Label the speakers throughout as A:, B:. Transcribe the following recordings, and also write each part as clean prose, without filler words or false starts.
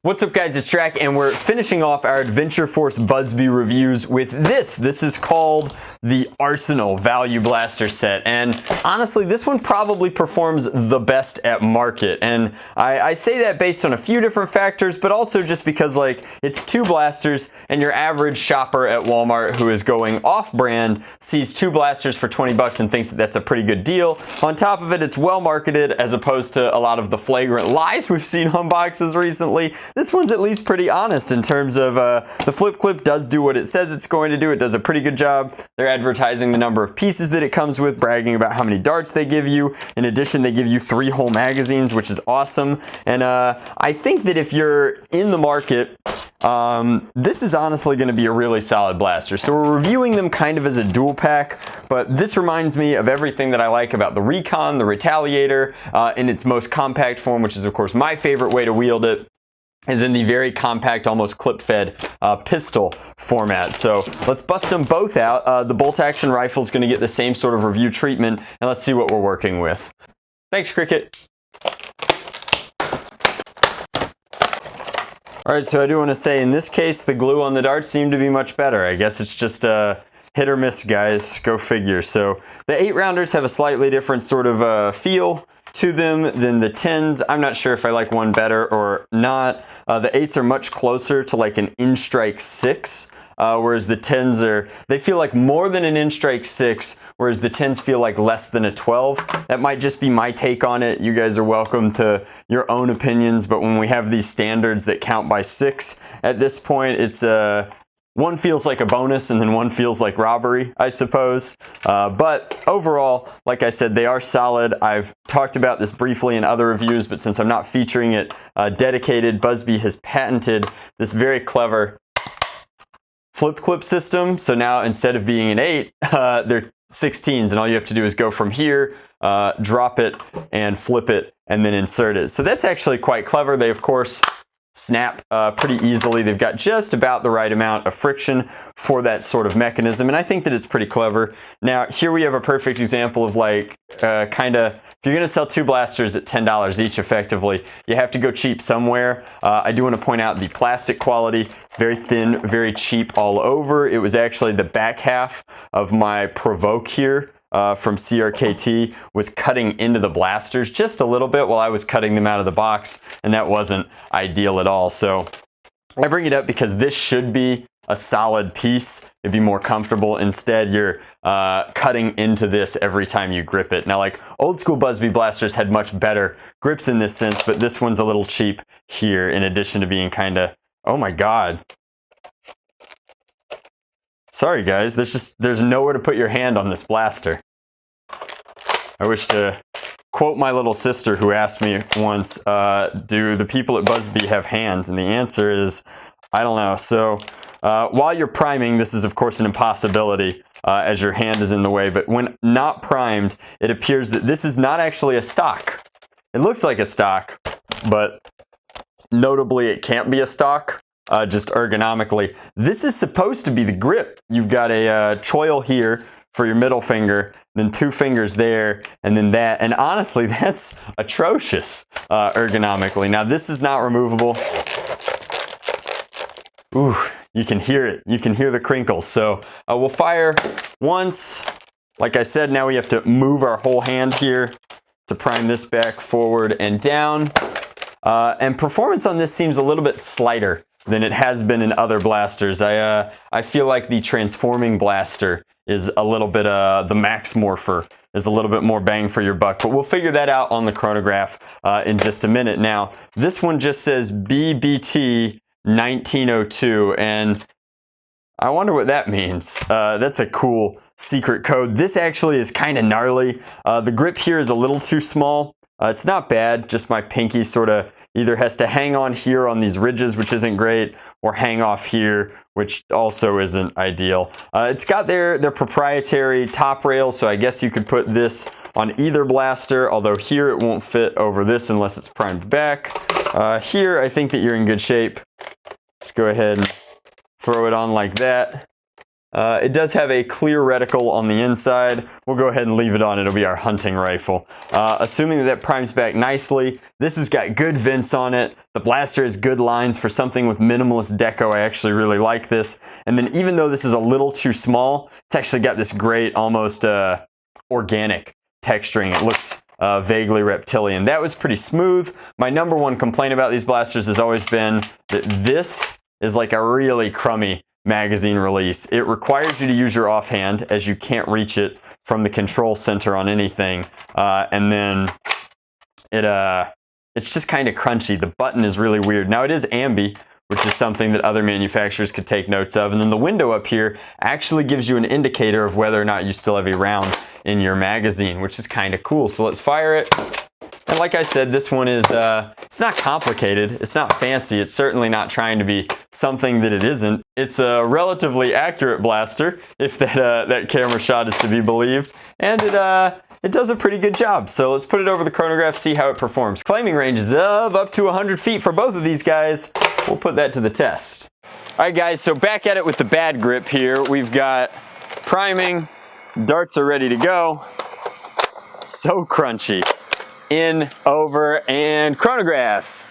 A: What's up guys, it's Drac, and we're finishing off our Adventure Force Buzzbee reviews with this. This is called the Arsenal Value Blaster Set, and honestly this one probably performs the best at market, and I say that based on a few different factors, but also just because like it's two blasters and your average shopper at Walmart who is going off-brand sees two blasters for 20 bucks and thinks that that's a pretty good deal. On top of it, it's well marketed as opposed to a lot of the flagrant lies we've seen on boxes recently. This one's at least pretty honest in terms of the flip clip does do what it says it's going to do. It does a pretty good job. They're advertising the number of pieces that it comes with, bragging about how many darts they give you. In addition, they give you 3 whole magazines, which is awesome. And I think that if you're in the market, this is honestly going to be a really solid blaster. So we're reviewing them kind of as a dual pack, but this reminds me of everything that I like about the Recon, the Retaliator, in its most compact form, which is of course my favorite way to wield it, is in the very compact, almost clip-fed pistol format. So let's bust them both out. The bolt-action rifle is going to get the same sort of review treatment, and let's see what we're working with. Thanks, Cricket. Alright, so I do want to say, in this case, the glue on the darts seemed to be much better. I guess it's just hit or miss, guys. Go figure. So the 8-rounders have a slightly different sort of feel to them than the 10s. I'm not sure if I like one better or not. The 8s are much closer to like an In-Strike 6, whereas the 10s they feel like more than an In-Strike 6, whereas the 10s feel like less than a 12. That might just be my take on it. You guys are welcome to your own opinions, but when we have these standards that count by 6, at this point it's one feels like a bonus and then one feels like robbery, I suppose. But overall, like I said, they are solid. I've talked about this briefly in other reviews, but since I'm not featuring it dedicated, Buzzbee has patented this very clever flip clip system. So now instead of being an 8, they're 16s, and all you have to do is go from here, drop it, and flip it, and then insert it. So that's actually quite clever. They, of course, snap pretty easily. They've got just about the right amount of friction for that sort of mechanism, and I think that it's pretty clever. Now, here we have a perfect example of like kind of, if you're going to sell 2 blasters at $10 each effectively, you have to go cheap somewhere. I do want to point out the plastic quality. It's very thin, very cheap all over. It was actually the back half of my Provoke here from CRKT was cutting into the blasters just a little bit while I was cutting them out of the box, and that wasn't ideal at all. So I bring it up because this should be a solid piece. It'd be more comfortable. Instead, you're cutting into this every time you grip it. Now, like old school Buzzbee blasters had much better grips in this sense, but this one's a little cheap here in addition to being kind of, oh my God. Sorry guys, there's nowhere to put your hand on this blaster. I wish to quote my little sister who asked me once, do the people at Buzzbee have hands? And the answer is, I don't know. So while you're priming, this is of course an impossibility as your hand is in the way, but when not primed, it appears that this is not actually a stock. It looks like a stock, but notably it can't be a stock. Just ergonomically. This is supposed to be the grip. You've got a choil here for your middle finger, then 2 fingers there, and then that. And honestly, that's atrocious ergonomically. Now, this is not removable. Ooh, you can hear it. You can hear the crinkles. So we'll fire once. Like I said, now we have to move our whole hand here to prime this back, forward, and down. And performance on this seems a little bit slighter than it has been in other blasters. I feel like the transforming blaster is a little bit, the Max Morpher is a little bit more bang for your buck, but we'll figure that out on the chronograph in just a minute. Now, this one just says BBT 1902, and I wonder what that means. That's a cool secret code. This actually is kind of gnarly. The grip here is a little too small. It's not bad, just my pinky sort of either has to hang on here on these ridges, which isn't great, or hang off here, which also isn't ideal. It's got their proprietary top rail, so I guess you could put this on either blaster, although here it won't fit over this unless it's primed back. Here, I think that you're in good shape. Let's go ahead and throw it on like that. It does have a clear reticle on the inside. We'll go ahead and leave it on. It'll be our hunting rifle. Assuming that primes back nicely, this has got good vents on it. The blaster has good lines for something with minimalist deco. I actually really like this. And then even though this is a little too small, it's actually got this great, almost organic texturing. It looks vaguely reptilian. That was pretty smooth. My number one complaint about these blasters has always been that this is like a really crummy magazine release. It requires you to use your offhand as you can't reach it from the control center on anything. And then it's just kind of crunchy. The button is really weird. Now it is ambi, which is something that other manufacturers could take notes of. And then the window up here actually gives you an indicator of whether or not you still have a round in your magazine, which is kind of cool. So let's fire it. And like I said, this one is, it's not complicated, it's not fancy, it's certainly not trying to be something that it isn't. It's a relatively accurate blaster, if that camera shot is to be believed, and it does a pretty good job. So let's put it over the chronograph, see how it performs. Claiming ranges of up to 100 feet for both of these guys. We'll put that to the test. All right guys, so back at it with the bad grip here. We've got priming, darts are ready to go. So crunchy. In, over, and chronograph.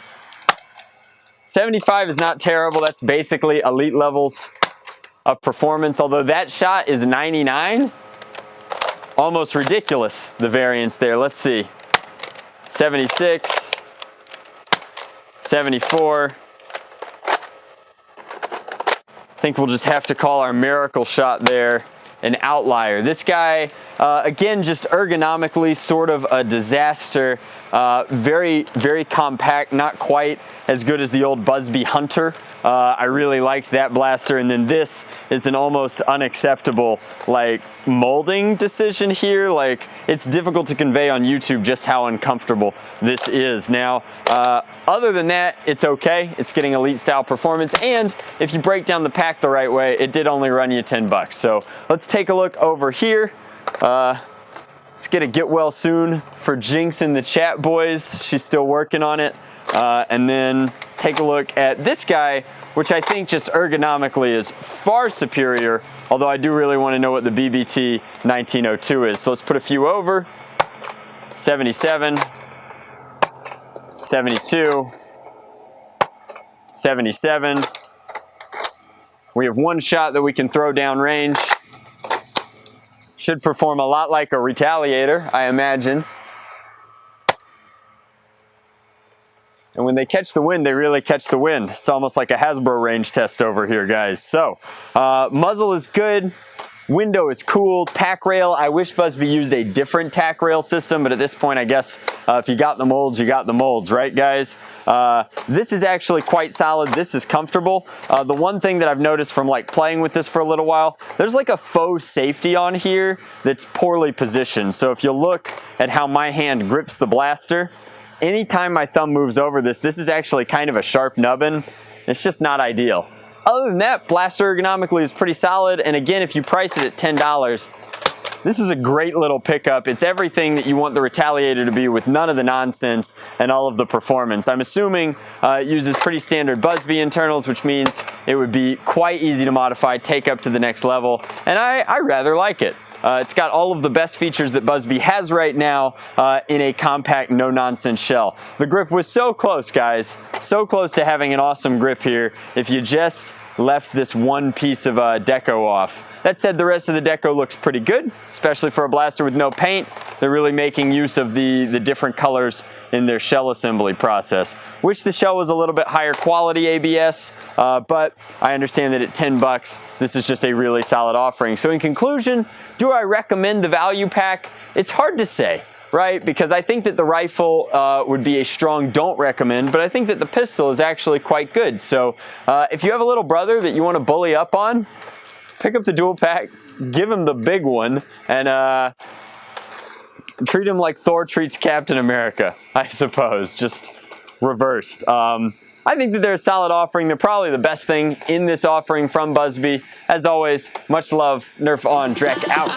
A: 75 is not terrible. That's basically elite levels of performance, although that shot is 99. Almost ridiculous, the variance there. Let's see. 76, 74. I think we'll just have to call our miracle shot there an outlier. This guy, again, just ergonomically sort of a disaster. Very, very compact, not quite as good as the old Busby Hunter. I really liked that blaster. And then this is an almost unacceptable, like, molding decision here. Like, it's difficult to convey on YouTube just how uncomfortable this is. Now, other than that, it's okay. It's getting elite style performance. And if you break down the pack the right way, it did only run you 10 bucks. So let's take a look over here. Let's get a get well soon for Jinx in the chat, boys. She's still working on it. And then take a look at this guy, which I think just ergonomically is far superior, although I do really want to know what the BBT 1902 is. So let's put a few over. 77, 72, 77. We have one shot that we can throw down range. Should perform a lot like a Retaliator, I imagine. And when they catch the wind, they really catch the wind. It's almost like a Hasbro range test over here, guys. So, muzzle is good. Window is cool. Tack rail, I wish Busby used a different tack rail system, but at this point, I guess if you got the molds, you got the molds, right, guys? This is actually quite solid. This is comfortable. The one thing that I've noticed from like playing with this for a little while, there's like a faux safety on here that's poorly positioned. So if you look at how my hand grips the blaster, anytime my thumb moves over this, this is actually kind of a sharp nubbin. It's just not ideal. Other than that, blaster ergonomically is pretty solid. And again, if you price it at $10, this is a great little pickup. It's everything that you want the Retaliator to be with none of the nonsense and all of the performance. I'm assuming it uses pretty standard Busby internals, which means it would be quite easy to modify, take up to the next level. And I rather like it. It's got all of the best features that Busby has right now in a compact, no-nonsense shell. The grip was so close, guys. So close to having an awesome grip here if you just left this one piece of deco off. That said, the rest of the deco looks pretty good, especially for a blaster with no paint. They're really making use of the different colors in their shell assembly process. Wish the shell was a little bit higher quality ABS, but I understand that at 10 bucks, this is just a really solid offering. So in conclusion, do I recommend the value pack? It's hard to say, right? Because I think that the rifle would be a strong don't recommend, but I think that the pistol is actually quite good. So if you have a little brother that you want to bully up on, pick up the dual pack, give him the big one, and treat him like Thor treats Captain America, I suppose, just reversed. I think that they're a solid offering. They're probably the best thing in this offering from Busby. As always, much love, Nerf on, Drac out.